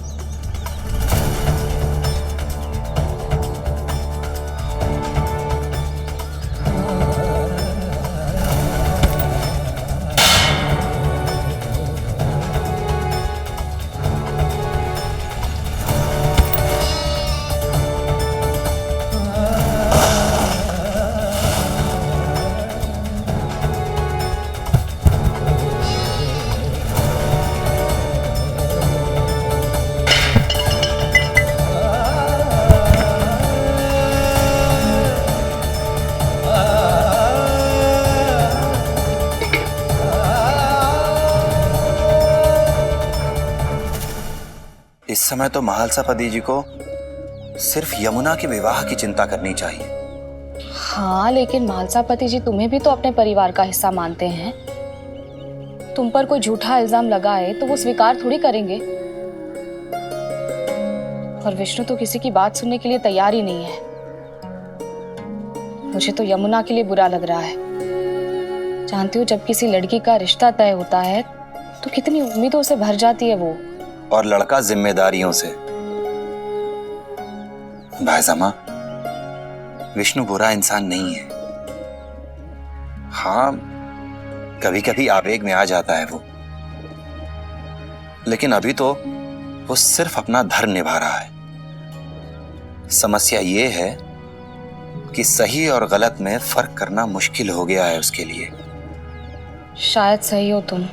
इस समय तो महालसापति जी को सिर्फ यमुना के विवाह की चिंता करनी चाहिए। हाँ, लेकिन महालसापति जी तुम्हें भी तो अपने परिवार का हिस्सा मानते हैं। तुम पर कोई झूठा इल्जाम लगाए तो वो स्वीकार थोड़ी करेंगे। और विष्णु तो किसी की बात सुनने के लिए तैयार ही नहीं है। मुझे तो यमुना के लिए बुरा लग रहा है। जानती हो, जब किसी लड़की का रिश्ता तय होता है तो कितनी उम्मीदों से भर जाती है वो, और लड़का जिम्मेदारियों से। भाईजामा, विष्णु बुरा इंसान नहीं है। हाँ, कभी कभी आवेग में आ जाता है वो, लेकिन अभी तो वो सिर्फ अपना धर्म निभा रहा है। समस्या ये है कि सही और गलत में फर्क करना मुश्किल हो गया है उसके लिए। शायद सही हो तुम।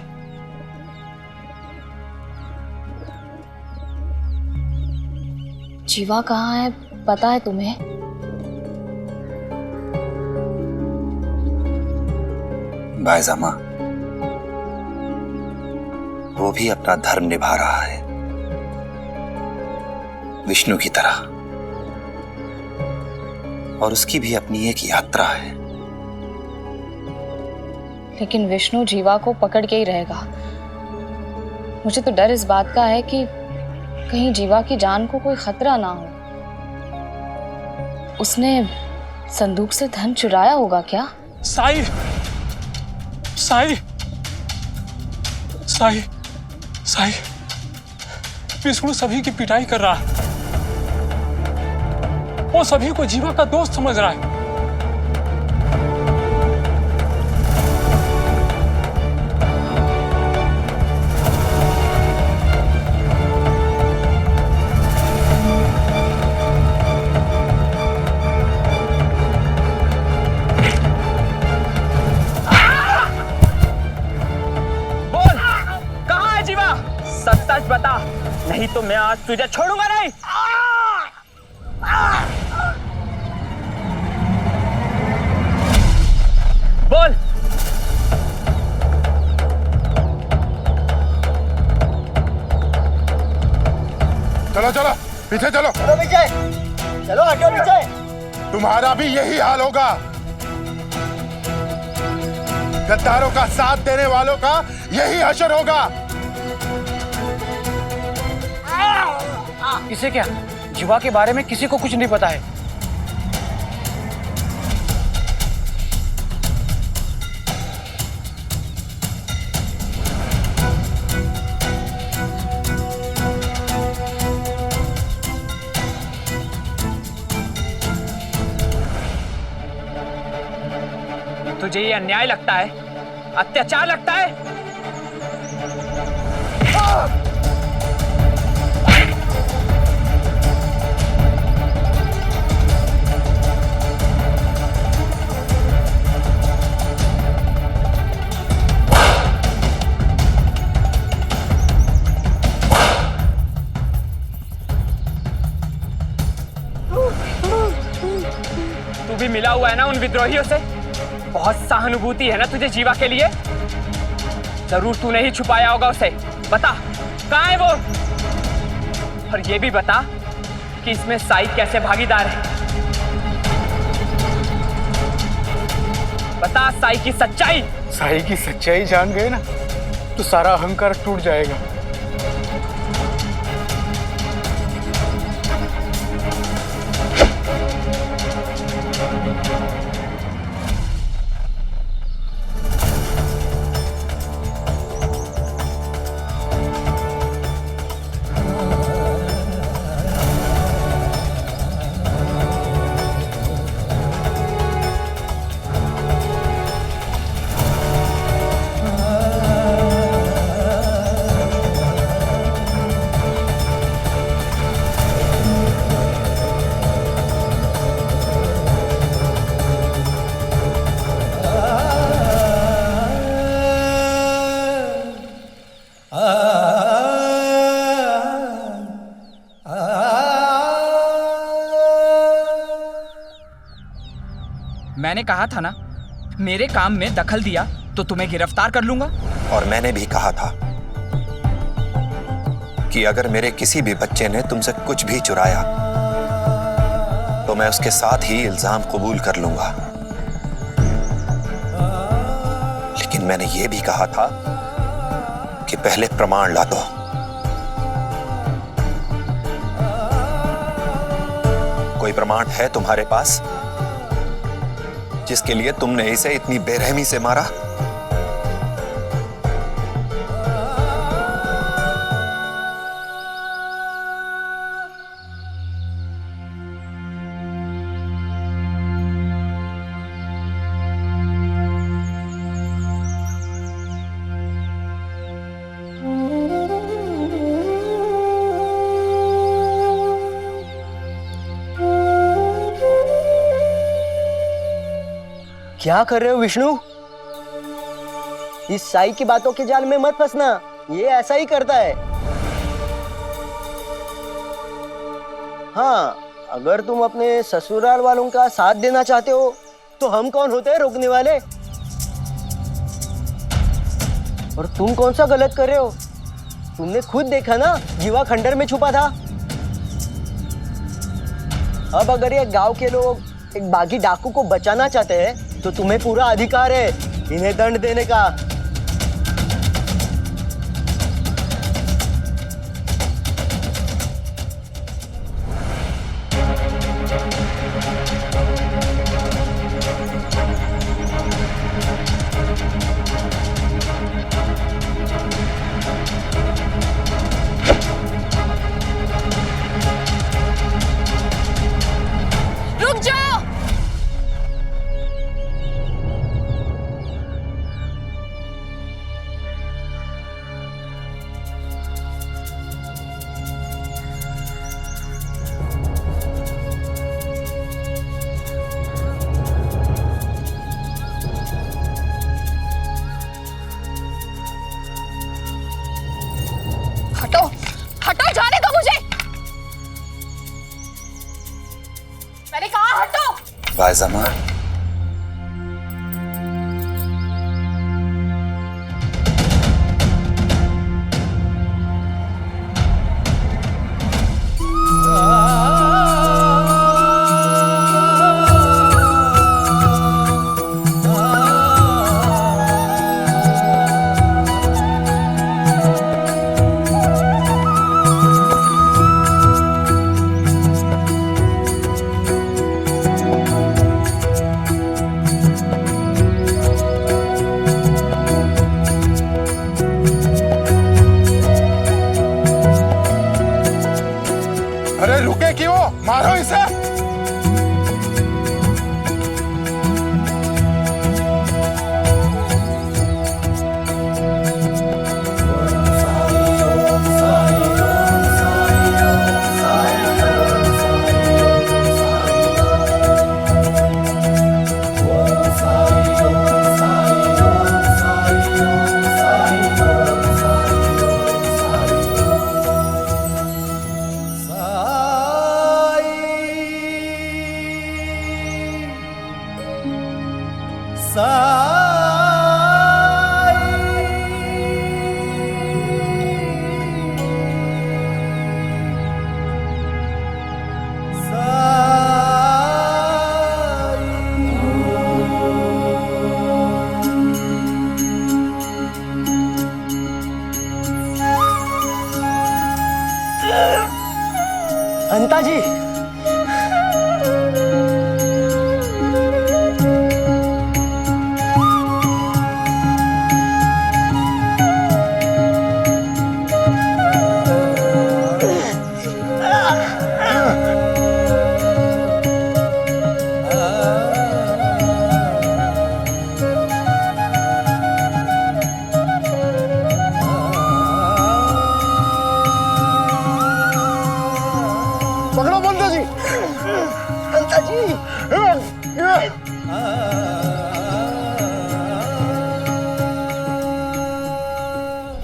जीवा कहाँ है, पता है तुम्हें? भाईजामा, वो भी अपना धर्म निभा रहा है, विष्णु की तरह, और उसकी भी अपनी एक यात्रा है। लेकिन विष्णु जीवा को पकड़ के ही रहेगा। मुझे तो डर इस बात का है कि कहीं जीवा की जान को कोई खतरा ना हो। उसने संदूक से धन चुराया होगा क्या? साई, साई, साई, साई, विष्णु सभी की पिटाई कर रहा है। वो सभी को जीवा का दोस्त समझ रहा है। सच बता, नहीं तो मैं आज तुझे छोड़ूंगा नहीं। बोल। चलो चलो पीछे चलो। चलो पीछे, चलो हटो पीछे। तुम्हारा भी यही हाल होगा। गद्दारों का साथ देने वालों का यही हशर होगा। इसे क्या? जीवा के बारे में किसी को कुछ नहीं पता है। तुझे ये अन्याय लगता है, अत्याचार लगता है? तू भी मिला हुआ है ना उन विद्रोहियों से? बहुत सहानुभूति है ना तुझे जीवा के लिए? जरूर तूने ही छुपाया होगा उसे। बता कहाँ है वो? और ये भी बता कि इसमें साई कैसे भागीदार है। बता साई की सच्चाई। साई की सच्चाई जान गए ना तो सारा अहंकार टूट जाएगा। मैंने कहा था ना, मेरे काम में दखल दिया तो तुम्हें गिरफ्तार कर लूंगा। और मैंने भी कहा था कि अगर मेरे किसी भी बच्चे ने तुमसे कुछ भी चुराया तो मैं उसके साथ ही इल्जाम कबूल कर लूंगा। लेकिन मैंने ये भी कहा था कि पहले प्रमाण ला दो। कोई प्रमाण है तुम्हारे पास जिसके लिए तुमने इसे इतनी बेरहमी से मारा? क्या कर रहे हो विष्णु? इस साई की बातों के जाल में मत फंसना, ये ऐसा ही करता है। हाँ, अगर तुम अपने ससुराल वालों का साथ देना चाहते हो तो हम कौन होते हैं रोकने वाले? और तुम कौन सा गलत कर रहे हो? तुमने खुद देखा ना, जीवा खंडर में छुपा था। अब अगर ये गांव के लोग एक बागी डाकू को बचाना चाहते हैं तो तुम्हें पूरा अधिकार है इन्हें दंड देने का। रुक जाओ। हटो, हटो, जाने दो मुझे। मैंने कहा हटो। बायज़मा, अरे रुके क्यों? मारो इसे। अनिता जी, पकड़ो बंदा जी। अनिता जी,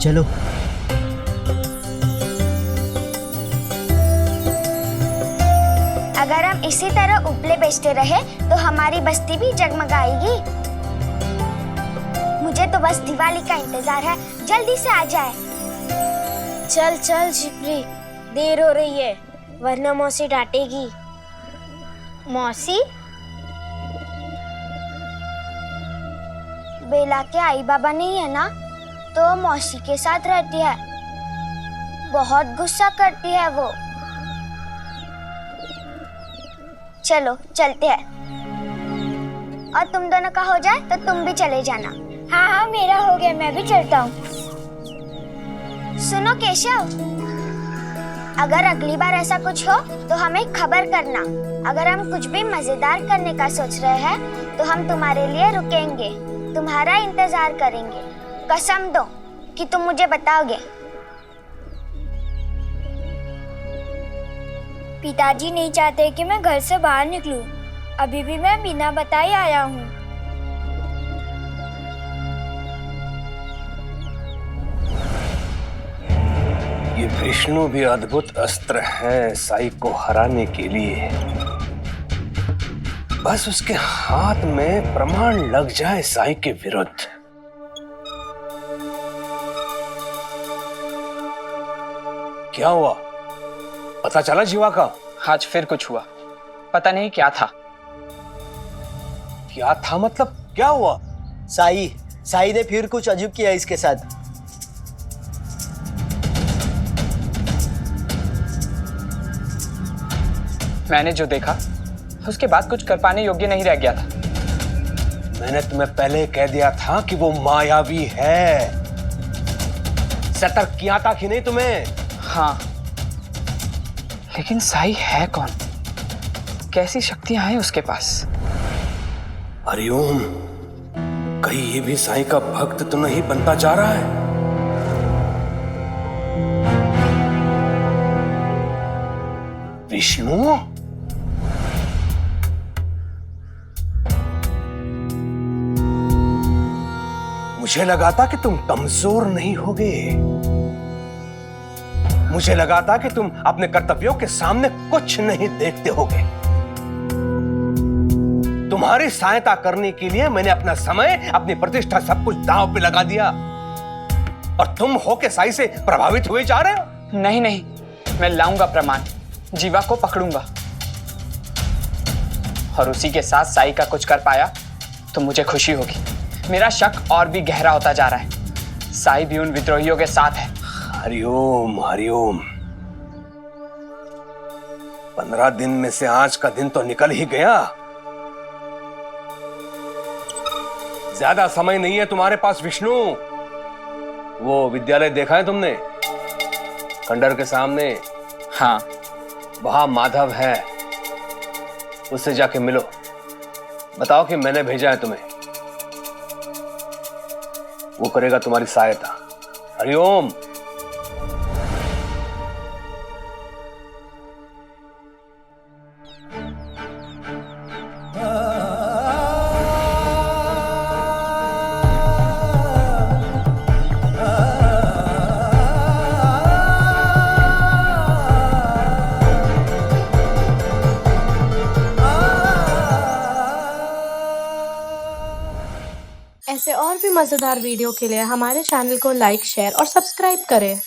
चलो। अगर हम इसी तरह उपले बेचते रहे तो हमारी बस्ती भी जगमगाएगी। मुझे तो बस दिवाली का इंतजार है, जल्दी से आ जाए। चल चल झिपरी, देर हो रही है वरना मौसी डांटेगी। मौसी? बेला के आई बाबा नहीं है ना, तो मौसी के साथ रहती है। बहुत गुस्सा करती है वो। चलो चलते हैं। और तुम दोनों का हो जाए तो तुम भी चले जाना। हाँ हाँ मेरा हो गया, मैं भी चलता हूँ। सुनो केशव, अगर अगली बार ऐसा कुछ हो तो हमें खबर करना। अगर हम कुछ भी मजेदार करने का सोच रहे हैं तो हम तुम्हारे लिए रुकेंगे, तुम्हारा इंतजार करेंगे। कसम दो कि तुम मुझे बताओगे। पिताजी नहीं चाहते कि मैं घर से बाहर निकलूं। अभी भी मैं बिना बताए आया हूँ। ये विष्णु भी अद्भुत अस्त्र है साई को हराने के लिए। बस उसके हाथ में प्रमाण लग जाए साई के विरुद्ध। क्या हुआ? पता चला जीवा का? आज फिर कुछ हुआ, पता नहीं क्या था। क्या था मतलब क्या हुआ? साई ने फिर कुछ अजीब किया इसके साथ। मैंने जो देखा उसके बाद कुछ कर पाने योग्य नहीं रह गया था। मैंने तुम्हें पहले कह दिया था कि वो मायावी है। सतर्क किया था कि नहीं तुम्हें? हाँ, लेकिन साई है कौन? कैसी शक्तियां हैं उसके पास? हरिओम, कहीं ये भी साई का भक्त तो नहीं बनता जा रहा है? विष्णु? मुझे लगा था कि तुम कमजोर नहीं होगे। मुझे लगा था कि तुम अपने कर्तव्यों के सामने कुछ नहीं देखते होगे। तुम्हारी सहायता करने के लिए मैंने अपना समय, अपनी प्रतिष्ठा सब कुछ दांव पे लगा दिया, और तुम होके साई से प्रभावित हुए जा रहे हो। नहीं नहीं, मैं लाऊंगा प्रमाण, जीवा को पकड़ूंगा, और उसी के साथ साई का कुछ कर पाया तो मुझे खुशी होगी। मेरा शक और भी गहरा होता जा रहा है। साई भी उन विद्रोहियों के साथ है। हरिओम हरिओम। 15 दिन में से आज का दिन तो निकल ही गया। ज्यादा समय नहीं है तुम्हारे पास विष्णु। वो विद्यालय देखा है तुमने, खंडर के सामने? हाँ, वहां माधव है, उससे जाके मिलो। बताओ कि मैंने भेजा है तुम्हें। वो करेगा तुम्हारी सहायता। हरिओम। ऐसे और भी मज़ेदार वीडियो के लिए हमारे चैनल को लाइक, शेयर और सब्सक्राइब करें।